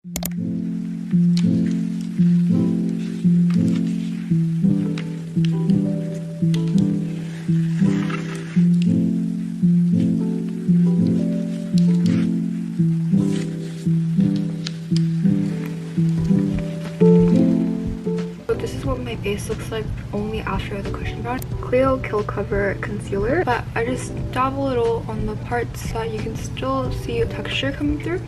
This is what my face looks like only after the cushion brown. 𝐭𝐴 Kill Cover Concealer, but I just dab a little on the parts that you can still see texture coming through.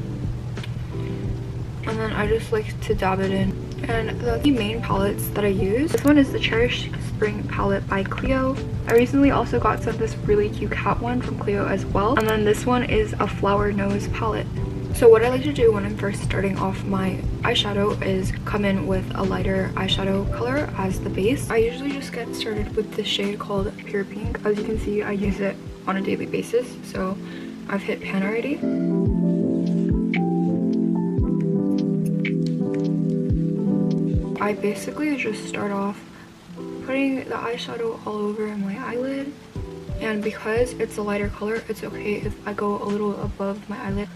And then I just like to dab it in. And the main palettes that I use, this one is the Cherish Spring palette by 𝐭𝐴. I recently also got this really cute cat one from 𝐭𝐴 as well. And then this one is a Flower Nose palette. So what I like to do when I'm first starting off my eyeshadow is come in with a lighter eyeshadow color as the base. I usually just get started with this shade called Pure Pink. As you can see, I use it on a daily basis, so I've hit pan already. I basically just start off putting the eyeshadow all over my eyelid, and because it's a lighter color, it's okay if I go a little above my eyelid,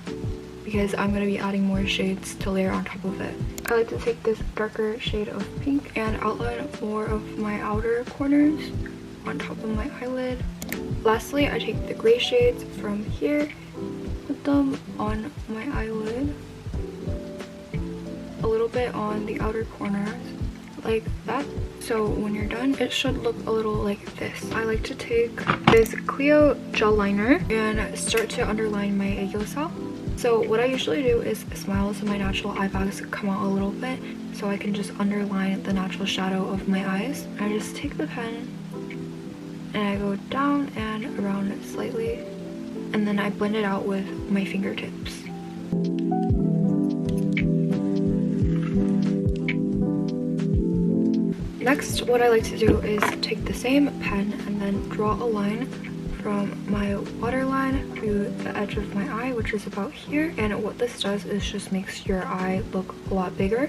because I'm going to be adding more shades to layer on top of it. I like to take this darker shade of pink and outline more of my outer corners on top of my eyelid. Lastly, I take the gray shades from here, put them on my eyelid, a little bit on the outer corners, like that. So when you're done, it should look a little like this. I like to take this 𝐭𝐴 gel liner and start to underline my 𝐰𝐴𝐽𝐽. So what I usually do is smile so my natural eye bags come out a little bit, so I can just underline the natural shadow of my eyes. I just take the pen and I go down and around it slightly, and then I blend it out with my fingertips. Next, what I like to do is take the same pen and then draw a line from my waterline to the edge of my eye, which is about here. And what this does is just makes your eye look a lot bigger.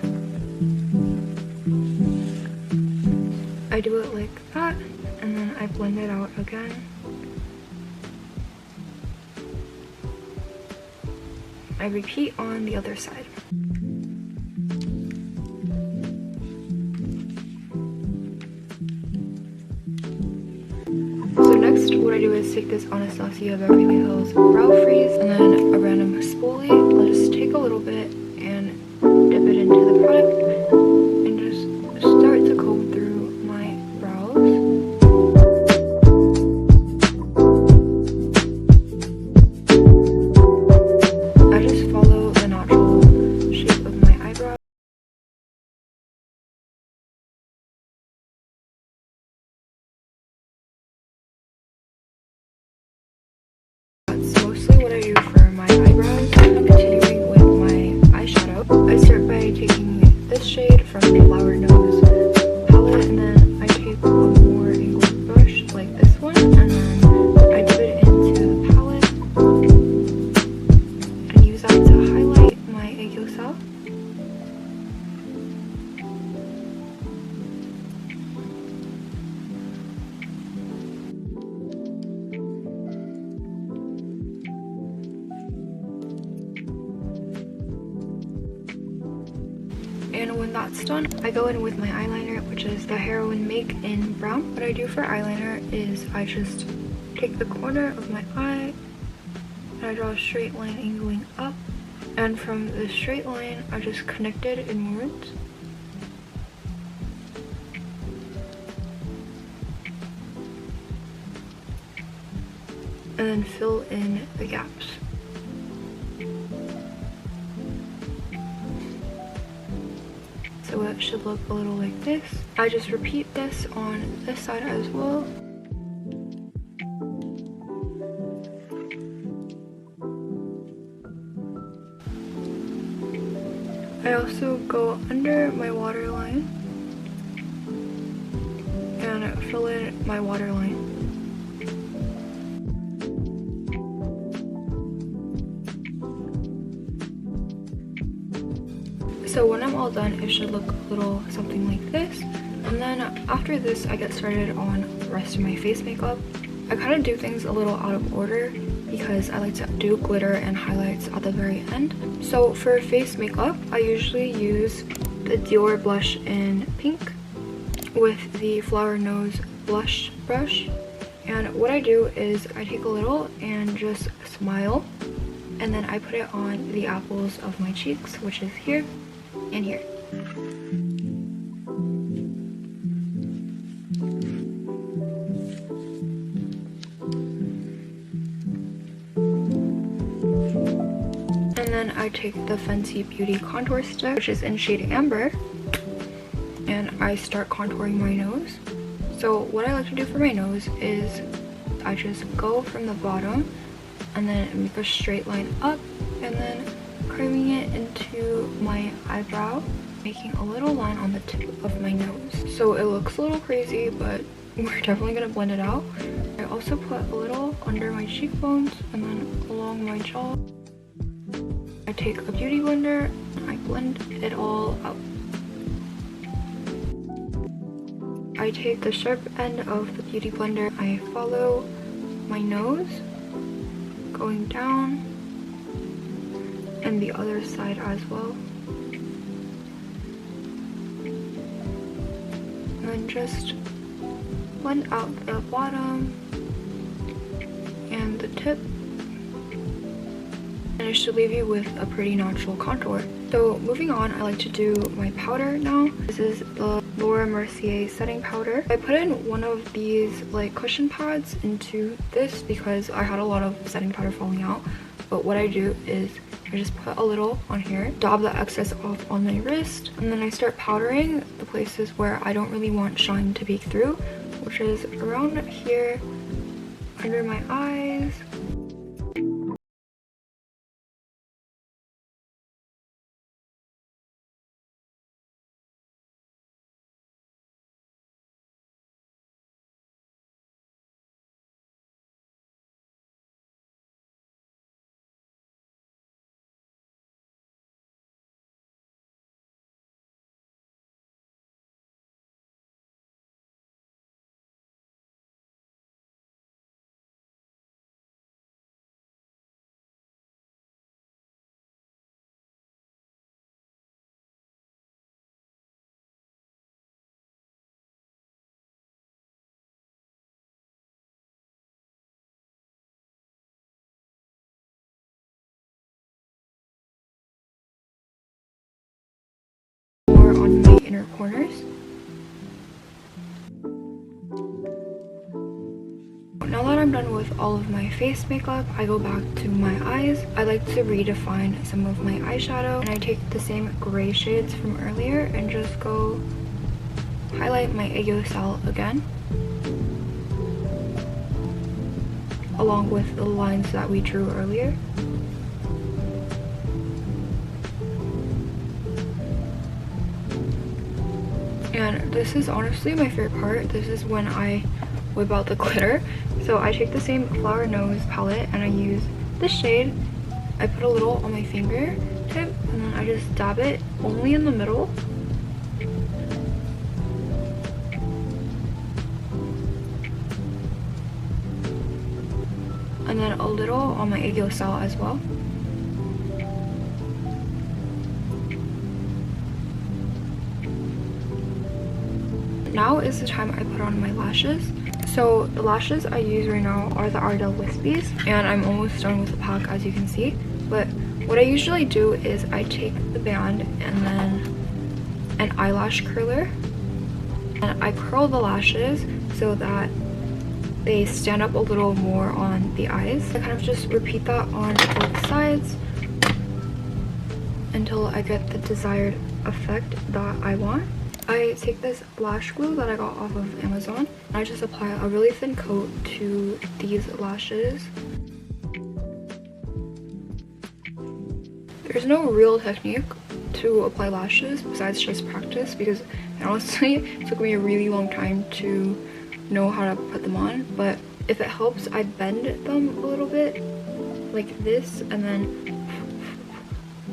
I do it like that, and then I blend it out again. I repeat on the other side. What I do is take this Anastasia Beverly Hills Brow Freeze and then a random spoolie. I'll just take a little bit and dip it into the product and just start to comb through my brows. I just follow the natural shape of my eyebrow. What I do for my eyebrows. Continuing with my eyeshadow, I start by taking this shade from the Flower Nose palette, and then I take a more angled brush like this one, and then I dip it into the palette and use that to highlight my 𝐰𝐴𝐽𝐽. And when that's done, I go in with my eyeliner, which is the Heroin Make in brown. What I do for eyeliner is I just take the corner of my eye and I draw a straight line angling up, and from the straight line I just connect it inwards. And then fill in the gaps. So it should look a little like this. I just repeat this on this side as well. I also go under my waterline and fill in my waterline. So when I'm all done, it should look a little something like this. And then after this, I get started on the rest of my face makeup. I kind of do things a little out of order because I like to do glitter and highlights at the very end. So for face makeup, I usually use the Dior blush in pink with the Flower Nose blush brush. And what I do is I take a little and just smile, and then I put it on the apples of my cheeks, which is here and here. And then I take the Fenty Beauty contour stick, which is in shade Amber, and I start contouring my nose. So what I like to do for my nose is I just go from the bottom and then make a straight line up and then curving it into my eyebrow, making a little line on the tip of my nose. So it looks a little crazy, but we're definitely gonna blend it out. I also put a little under my cheekbones and then along my jaw. I take a beauty blender and I blend it all out. I take the sharp end of the beauty blender, I follow my nose going down and the other side as well. And then just blend out the bottom and the tip. And it should leave you with a pretty natural contour. So moving on, I like to do my powder now. This is the Laura Mercier setting powder. I put in one of these like cushion pads into this because I had a lot of setting powder falling out. But what I do is I just put a little on here, dab the excess off on my wrist, and then I start powdering the places where I don't really want shine to peek through, which is around here, under my eyes. On my inner corners. Now that I'm done with all of my face makeup, I go back to my eyes. I like to redefine some of my eyeshadow, and I take the same gray shades from earlier and just go highlight my 𝐯𝐴𝐿 again, along with the lines that we drew earlier. And this is honestly my favorite part. This is when I whip out the glitter. So I take the same Flower Nose palette and I use this shade. I put a little on my fingertip and then I just dab it only in the middle. And then a little on my 𝐯𝐴𝐿 as well. Now is the time I put on my lashes. So the lashes I use right now are the Ardell Wispies, and I'm almost done with the pack, as you can see. But what I usually do is I take the band and then an eyelash curler, and I curl the lashes so that they stand up a little more on the eyes. I kind of just repeat that on both sides until I get the desired effect that I want. I take this lash glue that I got off of Amazon, and I just apply a really thin coat to these lashes. There's no real technique to apply lashes besides just practice, because honestly it took me a really long time to know how to put them on. But if it helps, I bend them a little bit like this and then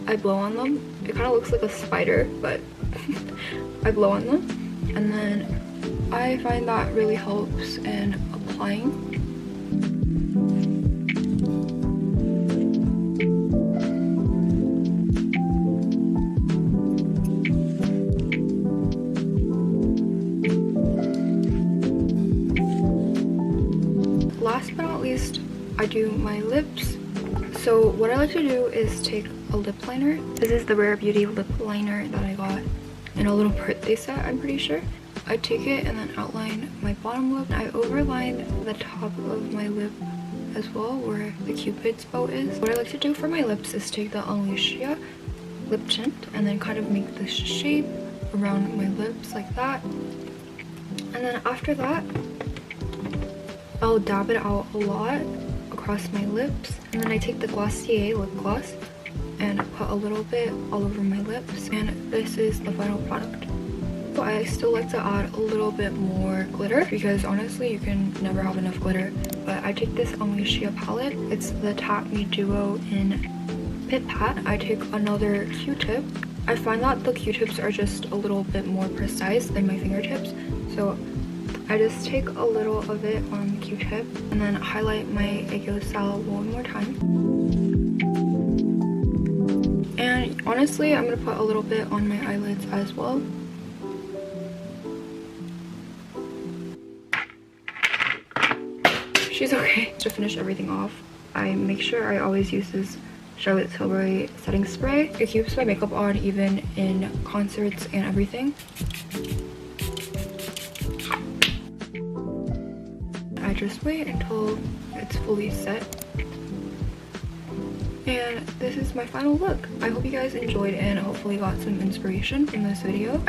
I blow on them. It kind of looks like a spider, but I blow on them, and then I find that really helps in applying. do my lips. So what I like to do is take a lip liner. This is the Rare Beauty lip liner that I got in a little birthday set, I'm pretty sure. I take it and then outline my bottom lip. I overline the top of my lip as well, where the Cupid's bow is. What I like to do for my lips is take the Alicia lip tint and then kind of make this shape around my lips like that. And then after that, I'll dab it out a lot across my lips. And then I take the Glossier lip gloss and put a little bit all over my lips. And this is the final product. So I still like to add a little bit more glitter because honestly you can never have enough glitter. But I take this Alicia palette. It's the Tap Me Duo in Pit Pat. I take another Q-tip. I find that the Q-tips are just a little bit more precise than my fingertips. So I just take a little of it on the Q-tip and then highlight my 𝐯𝐿𝐴 one more time. And honestly, I'm going to put a little bit on my eyelids as well. She's okay. To finish everything off, I make sure I always use this Charlotte Tilbury setting spray. It keeps my makeup on even in concerts and everything. I just wait until it's fully set. And this is my final look. I hope you guys enjoyed and hopefully got some inspiration from this video.